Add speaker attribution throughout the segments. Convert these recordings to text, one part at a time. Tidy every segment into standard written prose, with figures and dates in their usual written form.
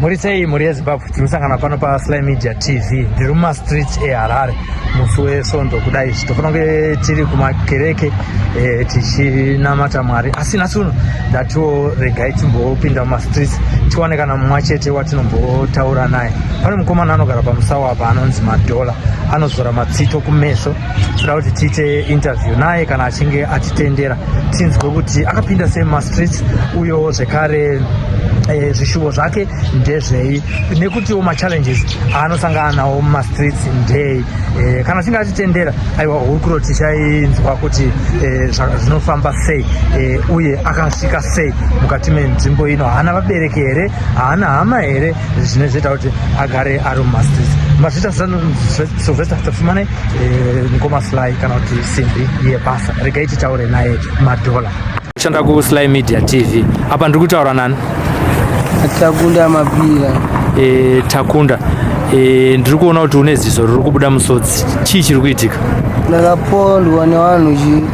Speaker 1: Murisei muri Zimbabwe tinosangana pano pa Sly Media TV ndiri muma streets eHarare musi weSondo kudai tofanonge tiri kumakereke tichinamata Mwari asi nasuno ndatiwo regai timbopinda muma streets tiwane kana mumwe chete watinombotaura naye. Pane mukomana anogara pamusawa apa anonzi Madhola anozora matsito kumeso toda kuti tiite interview naye kana achinge atitendera tinzwe kuti akapinda sei muma streets uyo zvekare zvishuvo zvake ndezvei nekutiwo machallenges aanosangana nawo mumastreets ndei kana achinge atitendera aiwa hurukuro tichainzwa kuti zvinofamba sei uye akasvika sei mukati menzvimbo ino. Haana vabereki here, haana hama here, zvinozoita kuti agare ari mumastreets. Mazvita Sylvester tafumane mukoma Sly kana kuti simbi yebasa regai titaure naye Madhola. Shanda ku Sly Media TV apa ndiri kutaura nani?
Speaker 2: Takunda Mapira.
Speaker 1: Takunda. Ndiri kuona kuti une ziso riri kubuda musodzi. Chii chiri kuitika?
Speaker 2: Ndakapondwa nevanhu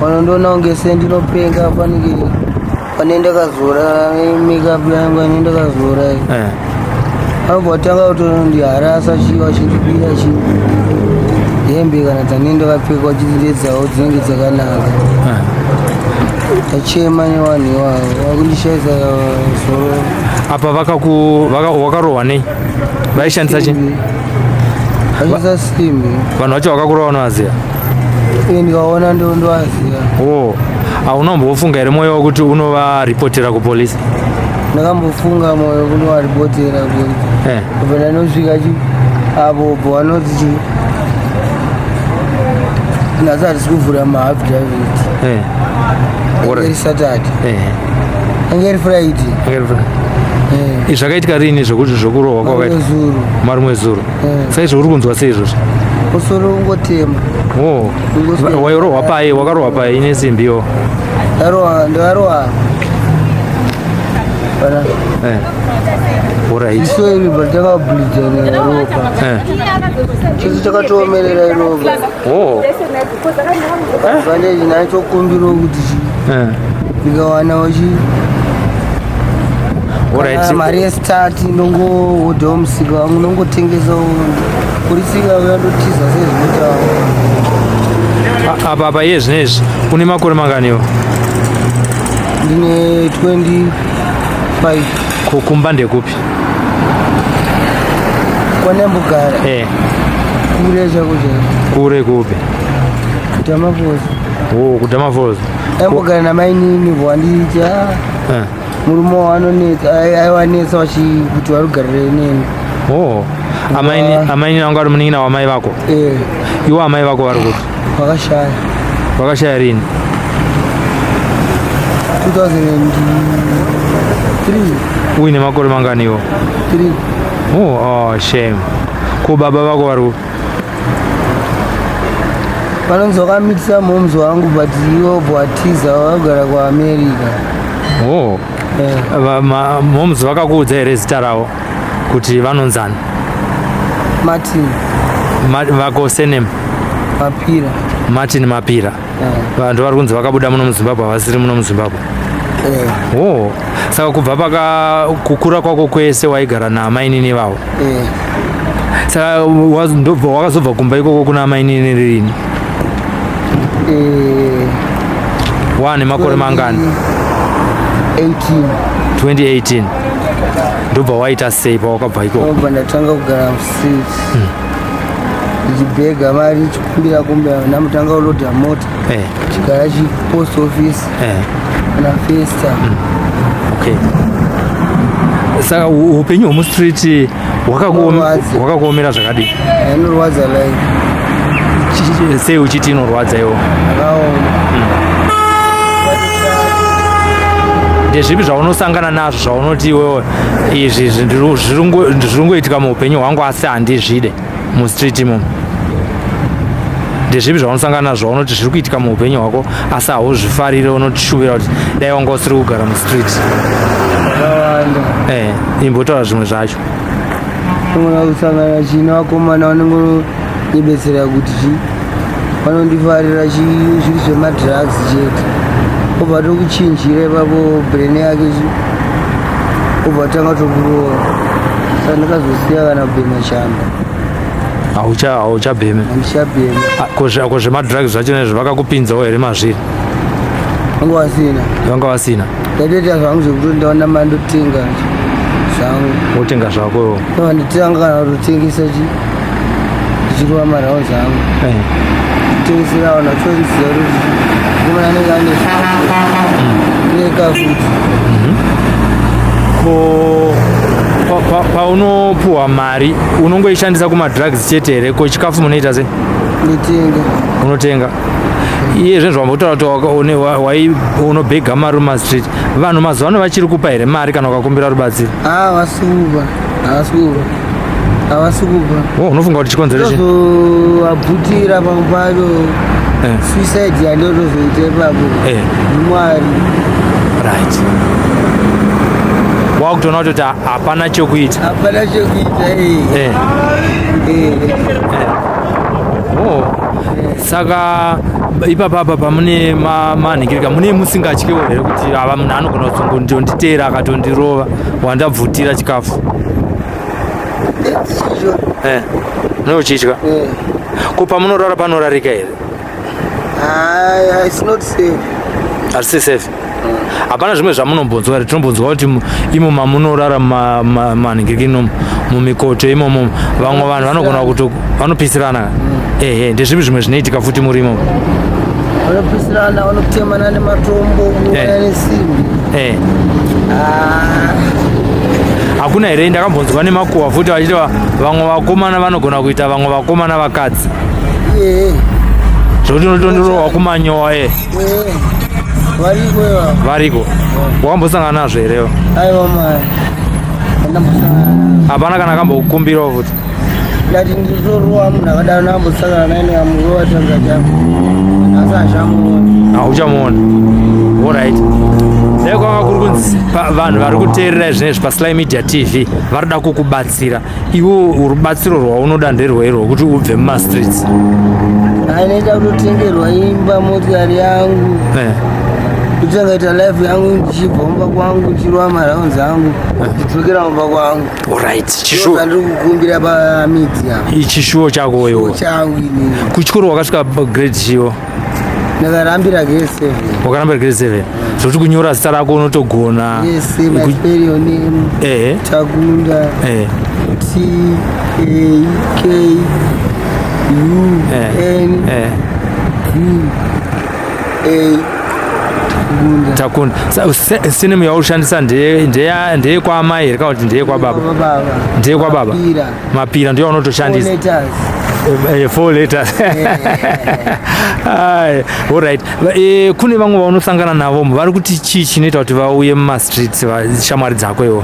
Speaker 2: vanondiona kunge sendinopenga pane ndakazora makeup yangu ine ndakazora. Vanotanga kutondiharasa vachindibira hembe kana dzanenge ndakapfeka vachindidedzawo dzinenge dzakanaka. Tachema nevanhu ivavo vakundishaisa soro.
Speaker 1: Apa wakarohwa nei? Vaishandisa chii?
Speaker 2: Vaishandisa simbi.
Speaker 1: Vanhu vacho vakakurohwa unovaziva?
Speaker 2: Ndikaona ndovaziva.
Speaker 1: Unombofunga here mwoyo wekuti unovaripotera kupolisi?
Speaker 2: Ndakambofunga mwoyo kunovaripotera kuti kubva ndanosvika apo vanoti nhasi hatisi kuvhura maaffidavit. Angeri Saturday. Angeri Friday.
Speaker 1: Zvakaitika rini zvokuti zvokurohwa kwakaita? Mari mwezuro. Saizvo uri kunzwa sei izvozvo?
Speaker 2: Musoro ungotema.
Speaker 1: Wairohwa pai? Wakarohwa pai ine simbiwo?
Speaker 2: Ndakarohwa. Iso iri bva takabhulidza neropa. Chese chakatomerera iropa. Vandeji nachokumbirawo kuti ndikawanawo mari yestart nongohodhawo musika wangu nongotengesawo kurisika uyandotiza sezvinoitawo.
Speaker 1: Apa iye zvinezvi une makore manganiwo?
Speaker 2: Ndine 25.
Speaker 1: Kumba ndekupi?
Speaker 2: Kwanembogara. Kure chakucha. Kure
Speaker 1: kupi?
Speaker 2: Kutamafozi.
Speaker 1: Kutamafozi.
Speaker 2: Aimbogara namainini bwandicha. Murume wanonetsa aiwanetsa kuti warugarire neni.
Speaker 1: Amainini vangu vari munin'ina wamai vako? Iwo amai vako vari kuti?
Speaker 2: Vakashaya.
Speaker 1: Vakashaya rini?
Speaker 2: 2003.
Speaker 1: Uine makore mangani iwo?
Speaker 2: 3.
Speaker 1: Shame. Ko baba vako vari kuti?
Speaker 2: Vanonzi vakamitisa momzi wangu but iwo bwatiza vagara kuAmerica.
Speaker 1: Momzi vakakuudza here zita ravo kuti vanonzani?
Speaker 2: Martin.
Speaker 1: Vako surname?
Speaker 2: Mapira.
Speaker 1: Martin Mapira. Vanhu vari kunzi vakabuda muno muZimbabwe havasiri muno muZimbabwe? Saka kubva kukura kwako kwese waigara naamainini vavo? Saka ndobva wakazobva kumba ikoko kuna amainini rini? Wane makore mangani? 2018. Ndobva waita sei pawakabva ikoko?
Speaker 2: Ndobva ndatanga kugara mustreets. Ndichibhega mari chikumbira ndamutanga kulodha mota. Chigara chipost office. Kana Festa.
Speaker 1: Saka upenyu hwemustreet hwakakuomera zvakadii?
Speaker 2: Inorwadza
Speaker 1: sei uchiti inorwadza iwo? Ndezvipi zvaunosangana nazvo zvaunoti iwewe izvi zviri kungoitika muupenyu hwangu asi handizvide mustreet imomo? Ndezvipi zvaunosangana nazvo zvaunoti zviri kuitika muupenyu hwako asi hauzvifarire unotishuvira kuti dai wanga usiri kugara mustreet? Imbotaura zvimwe zvacho.
Speaker 2: Ndinogona kusangana chino vakomana vanongonibetsera kuti vanondifarira zviri zvemadrugs chete obva tokuchinjira ipapo brain yake ubva tanga tokurowa saka ndakazosiya kana kubhema chando.
Speaker 1: Hauchabhemi?
Speaker 2: Handichabhemi.
Speaker 1: Kozvemadrugs zvacho nezvo vakakupinzawo here mazviri? Vanga vasina?
Speaker 2: Ndatoita zvangu zvekuti ndaona mari ndotenga zvangu.
Speaker 1: Wotenga zvako?
Speaker 2: Nditanga kana kutotengesa ndichirova marao zangu. Kutengesera vanhu vachiziva kuti kumana anenge ane nekafuti.
Speaker 1: Paunopuhwa mari unongoishandisa kumadrugs chete here? Ko chikafu munoita sei? Unotenga. Iye zvinhu zvambotaura kuti unobhega mari mumastreet, vanhu mazuva ano vachiri kupa here mari kana ukakumbira rubatsiro?
Speaker 2: Havasi kupa.
Speaker 1: Unofunga kuti chikonzero chii?
Speaker 2: Vabvutira pamwe pacho suicide yandotozoita ipapo mwari.
Speaker 1: Right. Wakutoona kuti hapana chekuita? Saka ipapa pamune manhingirika mune musingatyiwo here kuti ava munhu anogona kuzongonditeera akatondirova wandabvutira chikafu? Nochitya? Ko pamunorara panorarika here? Hasi safe? Hapana zvimwe zvamunombonzwa here? Tinombonzwa kuti imo mamunorara manhingirika inomo mumikoto imomo vamwe vanhu vanogona kuti vanopisirana. Ndezvipi zvimwe zvinoitika futi murimo?
Speaker 2: Vanopisirana, vanotemana nematombo, nesimbi.
Speaker 1: Hakuna here ndakambonzwa nemakuhwa futi vachiti vamwe vakomana vanogona kuita vamwe vakomana vakadzi? Zvokuti unotondirohwa kumanyowa? Variko? Wakambosangana nazvo herewo?
Speaker 2: Aiwa mari,
Speaker 1: hapana kana akambokukumbirawo futi?
Speaker 2: Ndati nditorowa munhu akadaro ndakambosangana naye ndikamurowa tanga changu asi hachamuona.
Speaker 1: Hauchamuona? Alright. Dai kwanga kuri kunzi vanhu vari kuteerera zvinezvi paSly Media TV varida kukubatsira, iwo rubatsiro rwaunoda nderwei rwokuti ubve mumastreets?
Speaker 2: Anoita kutotengerwa imba, motikari yangu, kuti angaita life yangu ndichibhomba kwangu, ndichirova maraunzi angu, ndidzokera kumba kwangu.
Speaker 1: Alright.
Speaker 2: Chishuwo ndiri kukumbira pamedia.
Speaker 1: Chishuwo chako iwo?
Speaker 2: Changu inini.
Speaker 1: Kuchikoro wakasvika grade chiwo?
Speaker 2: Ndakarambira grade 7.
Speaker 1: Wakarambira grade 7? Zvokuti kunyora zita rako unotogona?
Speaker 2: Yes, my spelling name. Takunda. T A K U N U A
Speaker 1: Takunda. Sinema yaushandisa ndeye kwaamai here kana kuti ndeye kwababa? Ndeye kwababa? Mapira ndiyo unotoshandisa? 4 letters. Alright. Kune vamwe vaunosangana navo vari kuti chii chinoita kuti vauye mumastreets shamwari dzako iwo?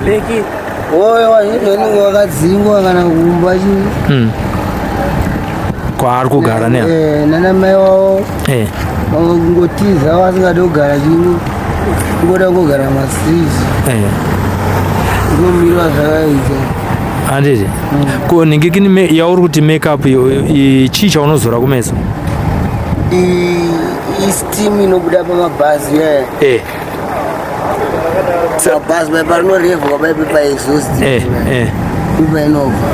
Speaker 2: Vanenge vakadzingwa kana kumba chii
Speaker 1: kwaari kugara
Speaker 2: nana mai wavo kungotiza vasingadi kugara chimwe, kungoda kugara mastreets ikomirwa zvakaita.
Speaker 1: Handiti? Ko nhingikini yauri kuti makeup chii chaunozora kumeso?
Speaker 2: Steam inobuda pamabhazi yaya. Mabhazi parinorevhwa paipe paexhaust ipa inobva.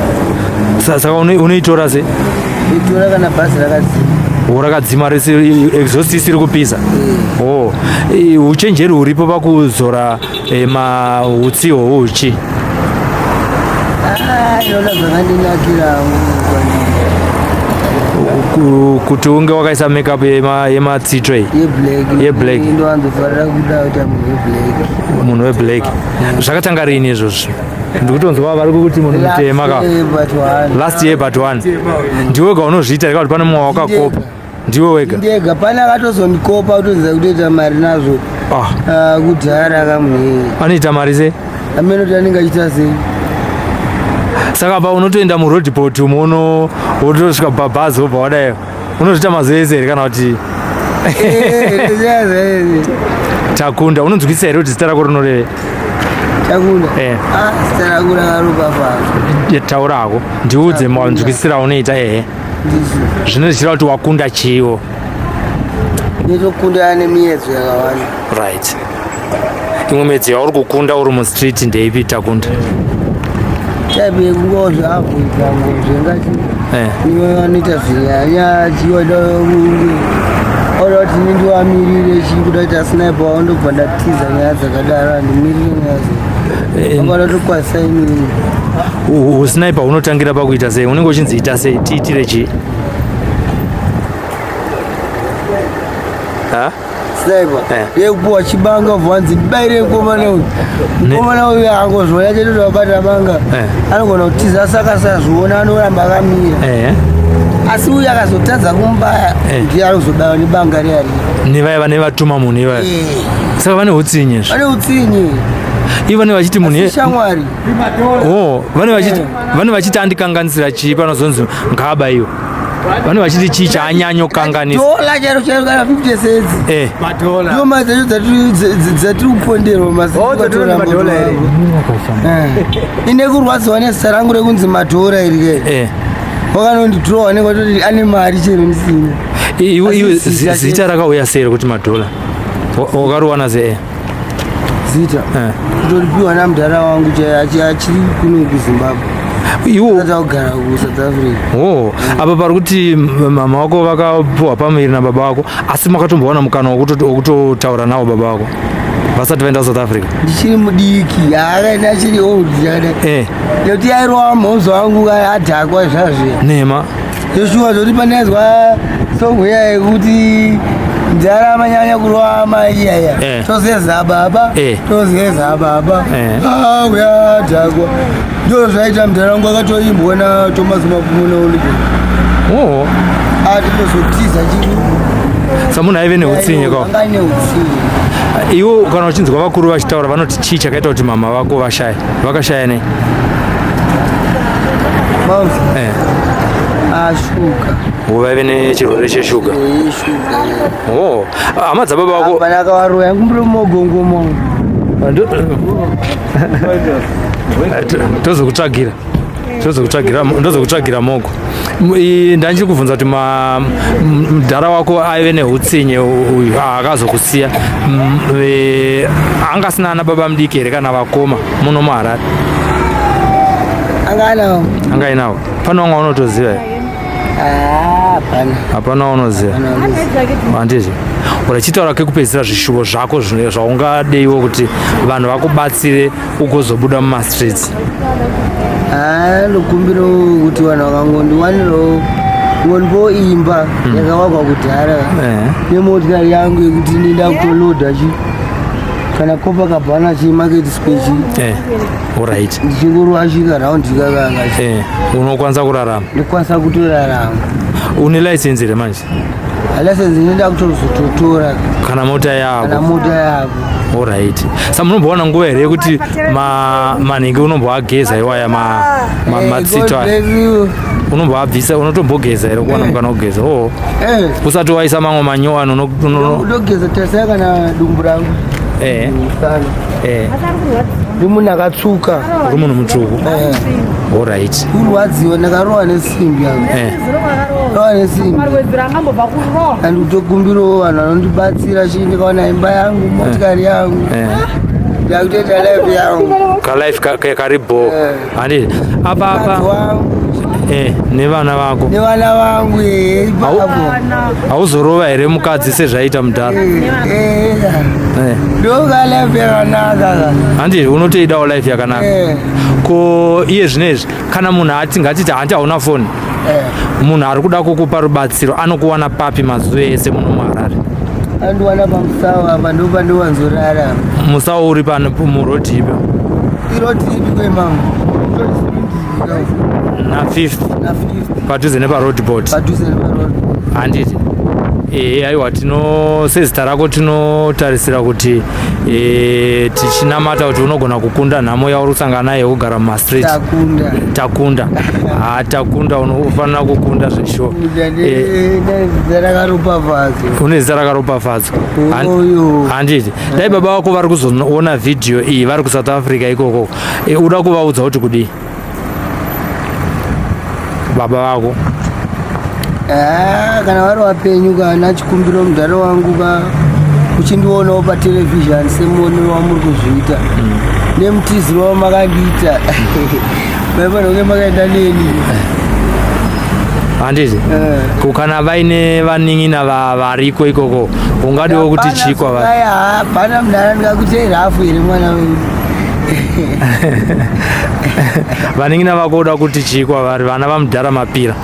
Speaker 1: Saka unoitora sei?
Speaker 2: Itora kana bhazi rakadzima.
Speaker 1: Rakadzima rese exhaust isiri kupisa? Uchenjeri huripo pakuzora mautsi houchi?
Speaker 2: Inoda zvakandinakira
Speaker 1: kuti unge wakaisa makeup yematsitwe yeblack.
Speaker 2: Ndowanzofarira kuda kuita
Speaker 1: munhu weblack. Zvakatanga rini izvozvo? Ndikutonzwa vari kuti munhu mutema last year but one. Ndiwe wega unozviita reka kuti pane mumwe wakakopa? Ndiwe wega?
Speaker 2: Ndega, pane akatozondikopa kutonza kutoita mari nazvo kudhara kamunhu.
Speaker 1: Anoita mari sei?
Speaker 2: Amenoti anenge achiita sei?
Speaker 1: Saka pa unotoenda muroadport umo wotosvika pabhazi wobva wadayo unozviita mazoese here kana kuti? Takunda. Unonzwisa here kuti zita rako rinoreve?
Speaker 2: Takunda? Zita rangu rakaropa pano.
Speaker 1: Taura hako ndiudze manzwisira unoita. Zvinoziva kuti wakunda chiwo?
Speaker 2: Ndinotokunda ane miedzo yakawanda.
Speaker 1: Right. imwe midzi yauri kukunda uri mustreet ndeipi takunda
Speaker 2: tabe ngozva hapo ngozvengati niwe vanoita zvinyanya chiwada kunge oda kuti nindiwamirire chikuda kuita sniper wandobva ndatiza nyaya dzakadaro handimirire nyaya akada tokwasisa inini
Speaker 1: usniper unotangira pakuita sei unenge uchinzi ita sei tiitire chii
Speaker 2: sniper yekupuwa chibanga bvanzi ndibaire mukomana uyu angozvona chete wabata banga anogona kutiza saka sazviona anoramba akamira asi uyu akazotadza kumbaya ndiye anozobaiwa nebanga reari
Speaker 1: nevaya vane vatuma munhu ivaya saka vane utsinye
Speaker 2: vane utsinye
Speaker 1: ivo vane vachiti munhu
Speaker 2: shamwari
Speaker 1: vane vachiti andikanganisira chii panozonzi ngaabayiwa vane vachiti chii chaanyanyokanganisa
Speaker 2: dola charo charo kana 50 cents
Speaker 1: madola
Speaker 2: ndo mari dzatiri kuponderwa madola ere ine kurwadziwa nezita rangu rekunzi madhora iri ke wakanondidhirowa nekutoti ane mari chero ndisina
Speaker 1: iwe zita rakauya sei rekuti madhola wakariwana sei
Speaker 2: zita kutoripiwa namudhara wangu achiri kuno kuzimbabwe kugara kusouth africa
Speaker 1: apa pari kuti mama wako vakapuwa pamiri nababa vako asi makatombowana mukana wekutotaura navo baba vako vasati vaenda kusouth africa
Speaker 2: ndichiri mudiki akaenda achiri old nekuti airova mhonzo wangu adhakwa zvazve
Speaker 1: nema
Speaker 2: yoshuwa zoti pandaizwa songo iya yekuti ndara manyanya kurova mai iyaya tozeza baba tozeza baba uyadhakwa ndo zvaita mudhara wangu akatoimbwa naThomas Mapumo Oliver atitozotiza chiri
Speaker 1: samunhu aive neutsinye kwa
Speaker 2: anga neutsinye
Speaker 1: iwo kana uchinzwa vakuru vachitaura vanoti chii chakaita kuti mama vako vakashaya nei
Speaker 2: ashuga
Speaker 1: vaive nechirwere cheshuga hama dzababa vako
Speaker 2: pana akavaroya ngumbire mumogongomo
Speaker 1: ndozokutsvagira moko ndanchiri kubvunza kuti mudhara wako aive neutsinye uyu akazokusiya angasina ana baba mudiki here kana vakoma muno muHarare anga ainavo pane wanga unotoziva hapana unoziva handizvi urachitaura kekupedzisira zvishuvo zvako zvaungadeiwo kuti vanhu vakubatsire ugozobuda mumastreets
Speaker 2: ndokumbira kuti vanhu vakangondiwanirawo ngondipo imba yakavakwa kudhara nemotikari yangu yekuti ndinda kutolodha kana kopa kabhana chimarket space
Speaker 1: right
Speaker 2: ndichingorwashika raundi kakanga
Speaker 1: unokwanisa kurarama
Speaker 2: ndikwanisa kutorarama
Speaker 1: une license here manje
Speaker 2: license inoda kutozototora
Speaker 1: kana mota yako alright sa munombowana nguva here yekuti manhingi unomboageza iwaya matsito aya unomboabvisa unotombogeza here kuwana mukana kugeza usati waisa mamwe manyowani
Speaker 2: unogeza tasaya kana dumbu rangu ndi munhu akatsuka
Speaker 1: uri munhu mutsvuku alright
Speaker 2: urwadziwa ndakarowa nesimbi yangu rowa nesimbi andikutokumbirawo vanhu vanondibatsira chii ndikaona imba yangu motikari yangu ndakutoita life yangu
Speaker 1: kalife karibo handii apa nevana vako
Speaker 2: nevana vangu
Speaker 1: hauzorova here mukadzi sezvaita mudhara
Speaker 2: ndoka life yakanaka
Speaker 1: handii unotoidawo life yakanaka ko iye zvinezvi kana munhu atingatiti hanti hauna foni munhu ari kuda kukupa rubatsiro anokuwana papi mazuva ese muno muHarare
Speaker 2: andiwana pamusawa apa ndo pandiwanzorara
Speaker 1: musawa uri murodi ipo
Speaker 2: irodi ipi kwemama
Speaker 1: na50 padhuze neparodbot handiti aiwa sezita rako tinotarisira kuti tichinamata kuti unogona kukunda nhamo yauri kusangana naye kugara mumastreet takunda takunda unofanira kukunda zveshuwa une zita rakaropafadzwa handiti dai baba vako vari kuzoona vhidhiyo iyi vari kuSouth Africa ikoko uda kuvaudza kuti kudii baba vako
Speaker 2: kana vari vapenyu kana chikumbiro mudhara wangu kuchindionawo patelevhizhani semuonero wamuri kuzviita nemutiziro wamakandiita maifanonge makaenda neni
Speaker 1: handiti kana vaine vanin'ina variko ikoko ungadiwo kuti chikwa
Speaker 2: hapana mudhara ndingakuteera hafu here mwana wedu
Speaker 1: vanin'ina vako uda kuti chikwa vari vana vamudhara mapira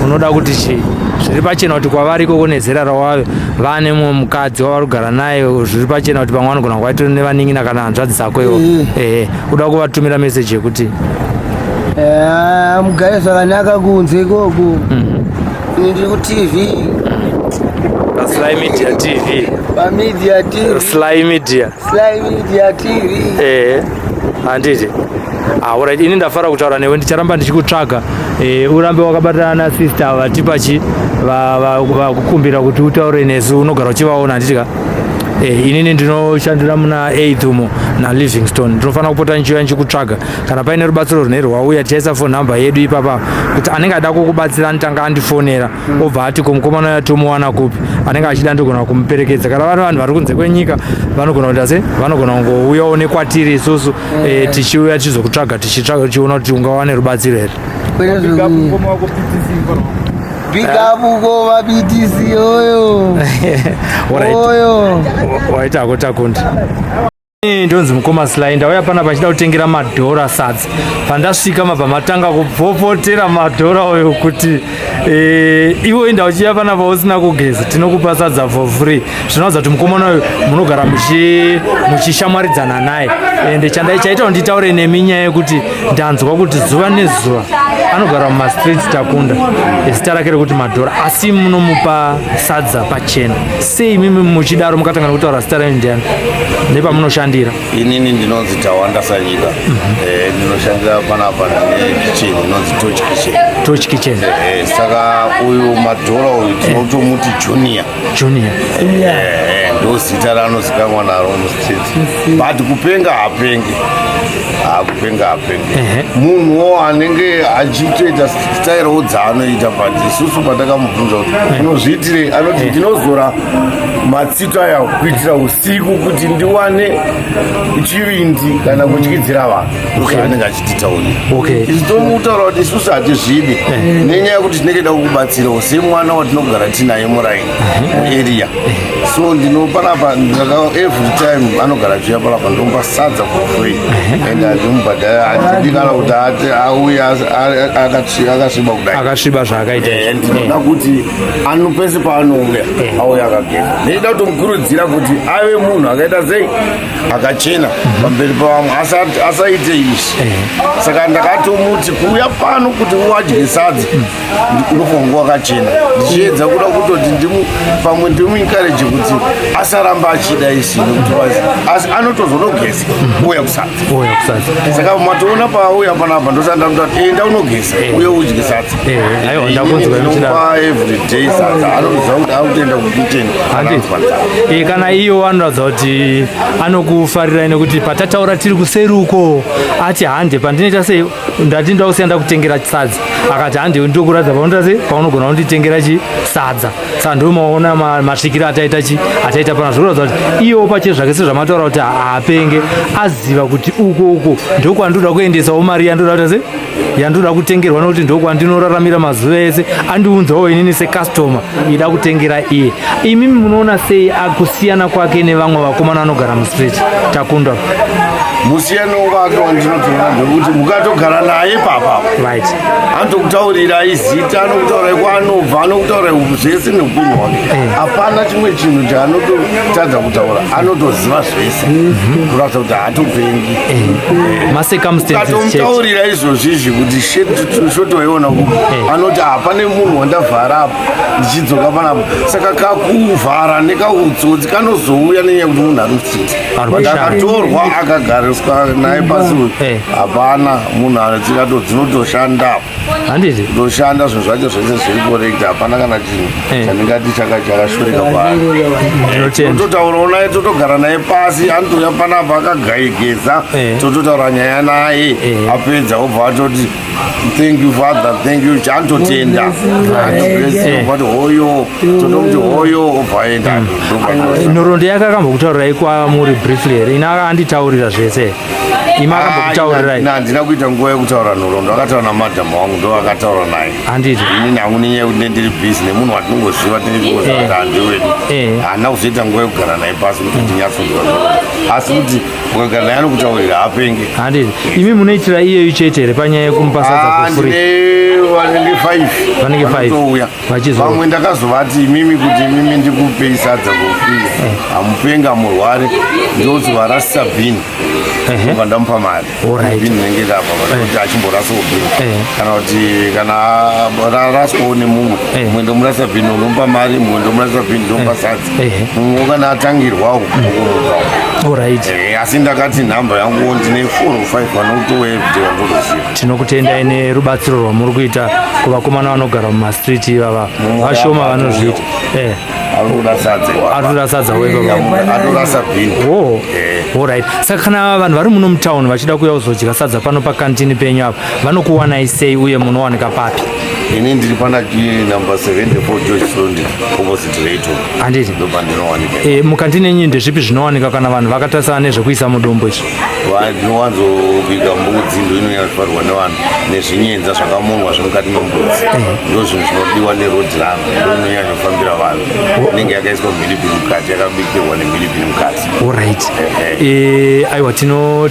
Speaker 1: unoda kuti chii zviri pachena kuti kwavari ikoko nezera rawave vane mumwe mukadzi wavari kugara naye zviri pachena kuti pamwe vanogona kuvaitira nevanin'ina kana hanzvadzi dzako iwo uda kuvatumira meseji yekuti
Speaker 2: mugare zvakanaka kunze ikoko ndiri kutv
Speaker 1: Sly Media TV
Speaker 2: pamedia tv
Speaker 1: Sly Media
Speaker 2: tv
Speaker 1: handiti alright ini ndafara kutaura newe ndicharamba ndichikutsvaga urambe wakabatana na sister vatipachi vakukumbira kuti utaure nesu unogara uchivaona handitika inini ndinoshandira muna 8th umo naLivingstone ndinofanira kupota nchiuya nchikutsvaga kana paine rubatsiro runenge rwauya tichaisa phone number yedu ipapa kuti anenge ada kukubatsira anotanga andifonera obva ati kumukomana yatomuwana kupi anenge achida ndigona kumuperekedza kana vari vanhu vari kunze kwenyika vanogona kuita se vanogona kungouyawo nekwatiri isusu tichiuya tichizokutsvaga tichiona kuti ungawane rubatsiro here
Speaker 2: bikabuko mabitisi oyo oyo
Speaker 1: waitako takundi ndonzi mukoma Sly ndauya pana pachida kutengera madhora sadza pandasvika mabva matanga kupopotera madhora oyo kuti iwo inda uchiya pana pausina kugeza tinokupa sadza for free zvinoudza kuti mukomana uyu munogara muchishamwaridzana naye ende chandaichaita kuti nditaure nemi nyaya yekuti ndanzwa kuti zuva nezuva anogara mumastreets takunda zita rake rekuti madhora asi munomupa sadza pachena sei mimi muchidaro mukatangana kutaura zita renyu ndiani nepamunoshandira
Speaker 3: inini ndinonzi Tawanda Sanyika ndinoshandira panapa nekicheni inonzi
Speaker 1: Torch Kitchen
Speaker 3: saka uyu madhora uyu tinotomuti junior ndo zita ranozikamwa naro mustreet but kupenga hapenge munhuwo anenge achitoita stairewo dzaanoita but isusu patakambobvunza kuti unozviitire anoti ndinozora matsito aya kuitira usiku kuti ndiwane chivindi kana kutyidzira vanhu anenge achititaurira isu tomutaura kuti isusu hatizvidi nenyaya yekuti tinenge da kukubatsirawo semwana watinogara tinaye muraini muarea so ndinopanapa every time anogara chiya panapa ndomba sadza for free and ndimbhadhara handidikana kuti auya akasviba kudai
Speaker 1: akasviba zvaakaita
Speaker 3: ndinoda kuti pese paanouya auya akageza neida kutomukurudzira kuti ave munhu akaita sei akachena pamberi pavamwe asaite izvi saka ndakatomuti kuuya pano kuti uwadye sadza unofanirwa wakachena ndichiedza kuda kutoti pamwe ndimuencourage kuti asaramba achida izvi nekuti asi anotozonogeza uya kusadza saka matoona pauya panapa ndosanda kuti enda unogeza uye udye sadza ndinopa everyday sadza anoziva kuti akutoenda kukitchen
Speaker 1: kana iyo anoratidza kuti anokufarira nekuti patataura tiri kuseri uko ati hande pandinoita sei ndati ndakusiya kutengera sadza akati hande ndokuratidza paunoita sei paunogona kunditengera sadza saka ndomaona masvikiro ataita pana zvokuratidza kuti iwo pache zvake sezvamataura kuti haapenge aziva kuti uko ndokwandoda kuendesawo mari yandoda kuita sei yandoda kutengerwa nokuti ndokwandinoraramira mazuva ese andiunzawo inini sekastoma ida kutengera iye imimi munoona sei akusiyana kwake nevamwe vakomana vanogara mustreet takunda
Speaker 3: musiyano wake wandinotoona ndekuti mukatogara naye papa
Speaker 1: right
Speaker 3: anotokutaurirai zita anokutaurirai kwaanobva anokutaurirai zvese neupenyu hwake hapana chimwe chinhu chaanototadza kutaura anotoziva zvese kuratidza kuti haatopengi
Speaker 1: masekamutaurira
Speaker 3: izvozvizvi kuti shotoiona kuko anoti hapane munhu wandavhara apa ndichidzoka panapa saka kakuvhara nekautsotsi kanozouya nenyaya kuti munhu ari musiti akatorwa akagariswa naye pasi hapana munhu dzinotoshanda
Speaker 1: handiti
Speaker 3: ndoshanda zvinhu zvacho zvese zviri correct, hapana kana chinhu chandingati chakashoreka paari. Tototaura naye, totogara naye pasi, anotouya panapa akagaigeza, tototaura nyaya naye, apedza obva atoti thank you father, thank you, chanototenda ati hoyo, totomuti hoyo, obva aenda.
Speaker 1: nhoroondo yake akambokutaurirai kwamuri briefly here? Ina akanditaurira zvese ima akambokutaurirai?
Speaker 3: Handina kuita nguva yekutaura nhoroondo, akataura namadhamu wangu ndo akataura naye.
Speaker 1: Handiti
Speaker 3: ini hangu nenyaya yekuti ndiri bhizi nemunhu watinongoziva tinezvikoza kuti handi wedu, handina kuzoita nguva yekugara naye pasi kuti ndinyatsonzwa nhoroondo, asi kuti ukagara naye anokutaurira hapenge.
Speaker 1: Handiti imi munoitira iyeyu chete here panyaya yekumupa sadza kufuri?
Speaker 3: Vanenge 5 vamwe ndakazovati imimi kuti imimi ndikupei sadza kufuri hamupenga murware ndozuva rasabhini obva ndamupa mari bhini rinenge rapa kuti achimborasawo bhini kana kuti kana raswawo nemumwe mumwe ndomurasa bhini unomupa mari, mumwe ndomurasa bhini ndomupa sadza, mumwe kana atangirwawo asi ndakati nhamba yangu ndine 4 or 5 vanotowevhidhera ndotoziva.
Speaker 1: Tinokutendai nerubatsiro rwamuri kuita kuvakomana vanogara mumastreet ivava, vashoma vanozviita. Arikuda sadza
Speaker 3: wearasa bhini.
Speaker 1: Alright. Saka kana vanhu vari muno mutauni vachida kuuya kuzodya sadza pano pakantini penyu apa vanokuwanai sei uye munowanika papi?
Speaker 3: Ini ndiri pana number 74 George Sondi opposite Reito.
Speaker 1: Handiti
Speaker 3: ndopa ndinowanika.
Speaker 1: Mukantini yenyu ndezvipi zvinowanika kana vanhu vakatarisana nezvekuisa mudombo izvi?
Speaker 3: Ndinowanzobika mbudzi ndo inonyatsvarwa nevanhu nezvinyenza zvakamonwa zvemukati membudzi, ndo zvinhu zvinodiwa nerodram, ndo inonyanyofambira vanhu, inenge yakaiswa mhiripiri mukati, yakabikirwa nemhiripiri mukati.
Speaker 1: Alright. Aiwa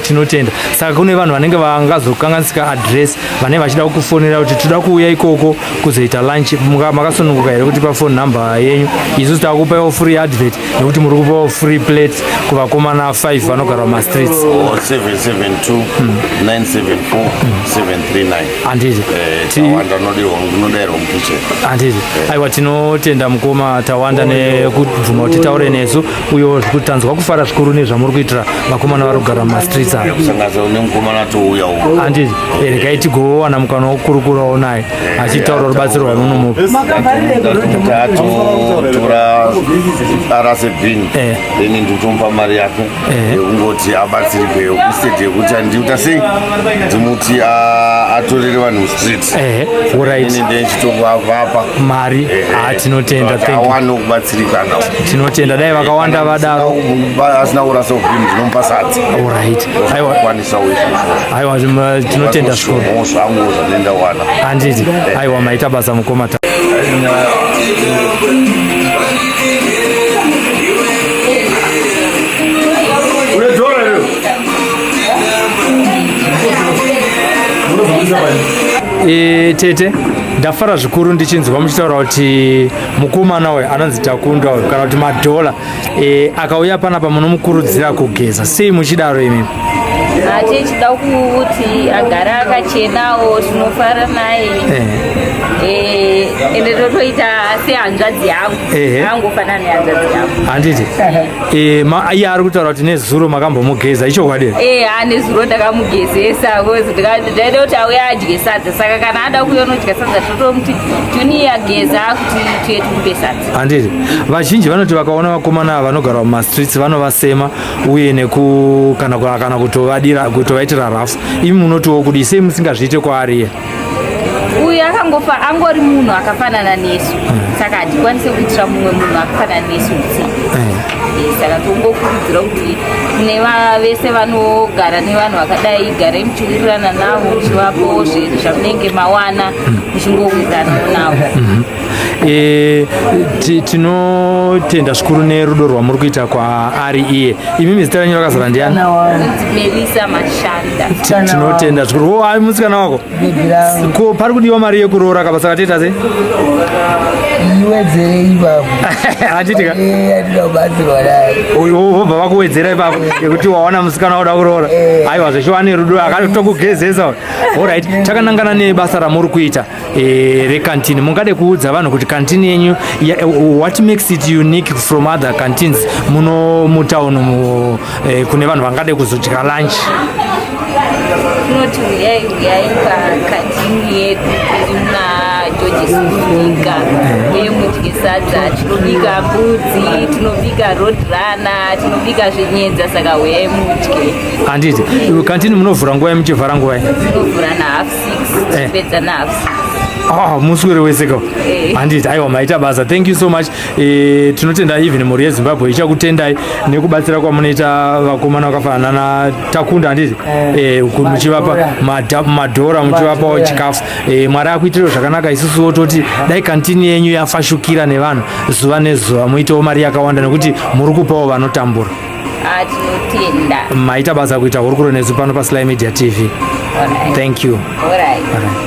Speaker 1: tinotenda. Saka kune vanhu vanenge vangazokanganisika address vanenge vachida kukufonera kuti toda kuuya ikoko kuzoita lunch, makasununguka here kuti pa phone number yenyu isusu takupawo free advert nekuti muri kupawo free plate kuvakomana 5 vanogara mumastreets?
Speaker 3: 772 974 739.
Speaker 1: Handiti
Speaker 3: tawanda nodairwa mukicheni.
Speaker 1: Handiti aiwa tinotenda mukoma Tawanda nekubvuma kuti taure nesu uyo kutanzwa kufara zvikuru nezvamuri kuitira vakomana vari kugara mumastreets aya.
Speaker 3: Kusanganisa nemukomana touya uko.
Speaker 1: Handiti regai tigowana mukana wokurukurawo naye achitaura rubatsiro rwamunomupa.
Speaker 3: Tatotora arase bhini then nditomupa mari yake yekungoti abatsirikeyo instead yekuti andiuta sei ndimuti atorere vanhu mustreet.
Speaker 1: Alright.
Speaker 3: Ndichitongavapa
Speaker 1: mari. Tinotenda,
Speaker 3: awane kubatsirikana.
Speaker 1: Tinotenda dai vakawanda vadaro
Speaker 3: asina kurasa bhini ndinomupa sadza.
Speaker 1: Alright. Aiwa tinotenda zvikuru.
Speaker 3: Zvangu zvanenda wana.
Speaker 1: Handiti aiwa maita basa mukoma. Tete ndafara zvikuru ndichinzwa muchitaura kuti mukomana uyu anonzi Takunda uyu kana kuti Madhola akauya panapa munomukurudzira kugeza sei muchidaro imi?
Speaker 4: Tichida kuti agare akachenawo, tinofara naye ende totoita sehanzvadzi yangu, angofanana nehanzvadzi yangu.
Speaker 1: Handiti iye ari kutaura kuti nezuro makambomugeza ichokwadi?
Speaker 4: Nezuro ndakamugezesa ndaida kuti auye adye sadza, saka kana ada kuuya unodya sadza totomuti tuniya geza kuti tuye tikupe sadza.
Speaker 1: Handiti vazhinji vanoti vakaona vakomana vanogara mumastreets vanovasema uye kana kutovaitira rafu. Imi munotiwo kudi sei musingazviite kwaariye?
Speaker 4: Uyu angori munhu akafanana nesu, saka hatikwanise kuitira mumwe munhu akafanana nesu utsi. Saka tongokurudzira kuti kune vese vanogara nevanhu vakadai garei muchiwirirana navo, muchivapo zvinhu zvamunenge mawana muchingowizanawo navo.
Speaker 1: Tinotenda zvikuru nerudo rwamuri kuita kwaari iye. Imimi zita renyu rakazara ndiani?
Speaker 4: Melisa Mashanda.
Speaker 1: Tinotenda zvikuru. Ai musikana wako? Ko pari kudiwa mari yekuroora kaba saka teta sei?
Speaker 2: Iwedzere ipapo.
Speaker 1: Achitika?
Speaker 2: Ndinobatsirwa naye.
Speaker 1: Wobva vakuwedzera ipapo ngekuti waona musikana wauda kuroora. Aiwa zveshuwa nerudo akatokugezesa. Alright, takanangana nebasa ramuri kuita rekantini. Mungade kuudza vanhu kuti kantini yenyu what makes it unique from other canteens muno mutauni kune vanhu vangade kuzodya lunch?
Speaker 4: tinoti uyai pakantini yedu iri muna George uye mudye sadza, tinobika mbudzi, tinobika roadrunner, tinobika zvenyedza, saka uyai mudye.
Speaker 1: Handiti kantini munovhura nguva muchivhara nguva?
Speaker 4: Tinovhura na6 tipedza na6.
Speaker 1: Muswere wese ka handiti aiwa maita basa. Thank you so much. Tinotenda even mhuri yeZimbabwe ichakutendai nekubatsira kwamunoita vakomana vakafanana na Takunda handiti muchivapa madhora muchivapawo chikafu. Mwari akuitirawo zvakanaka. Isusuwo toti dai kantini yenyu yafashukira nevanhu zuva nezuva muitewo mari yakawanda nekuti muri kupawo vanotambura.
Speaker 4: Tinotenda
Speaker 1: maita basa kuita hurukuro nesu pano paSly Media TV. Thank you.
Speaker 4: All right.